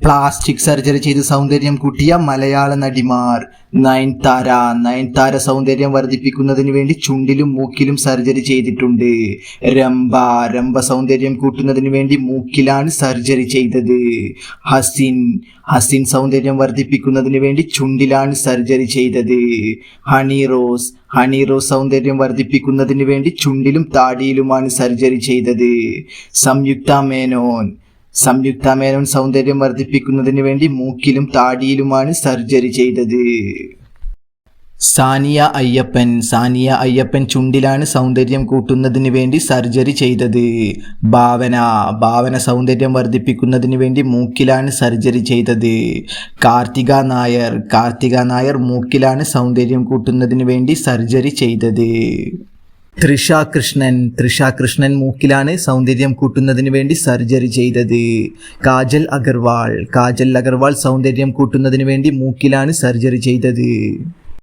Plastic surgery ചെയ്ത് സൗന്ദര്യം കൂട്ടിയ മലയാള നടിമാർ. നയൻതാര സൗന്ദര്യം വർദ്ധിപ്പിക്കുന്നതിന് വേണ്ടി ചുണ്ടിലും മൂക്കിലും സർജറി ചെയ്തിട്ടുണ്ട്. രംഭ സൗന്ദര്യം കൂട്ടുന്നതിന് വേണ്ടി മൂക്കിലാണ് സർജറി ചെയ്തത്. ഹസിൻ സൗന്ദര്യം വർദ്ധിപ്പിക്കുന്നതിന് വേണ്ടി ചുണ്ടിലാണ് സർജറി ചെയ്തത്. ഹണി റോസ് സൗന്ദര്യം വർദ്ധിപ്പിക്കുന്നതിന് വേണ്ടി ചുണ്ടിലും താടിയിലുമാണ് സർജറി ചെയ്തത്. സംയുക്ത മേനോൻ സൗന്ദര്യം വർദ്ധിപ്പിക്കുന്നതിന് വേണ്ടി മൂക്കിലും താടിയിലുമാണ് സർജറി ചെയ്തത്. സാനിയ അയ്യപ്പൻ ചുണ്ടിലാണ് സൗന്ദര്യം കൂട്ടുന്നതിന് വേണ്ടി സർജറി ചെയ്തത്. ഭാവന സൗന്ദര്യം വർദ്ധിപ്പിക്കുന്നതിന് വേണ്ടി മൂക്കിലാണ് സർജറി ചെയ്തത്. കാർത്തിക നായർ മൂക്കിലാണ് സൗന്ദര്യം കൂട്ടുന്നതിന് വേണ്ടി സർജറി ചെയ്തത്. തൃഷ കൃഷ്ണൻ മൂക്കിലാണ് സൗന്ദര്യം കൂട്ടുന്നതിന് വേണ്ടി സർജറി ചെയ്തത്. കാജൽ അഗർവാൾ സൗന്ദര്യം കൂട്ടുന്നതിന് വേണ്ടി മൂക്കിലാണ് സർജറി ചെയ്തത്.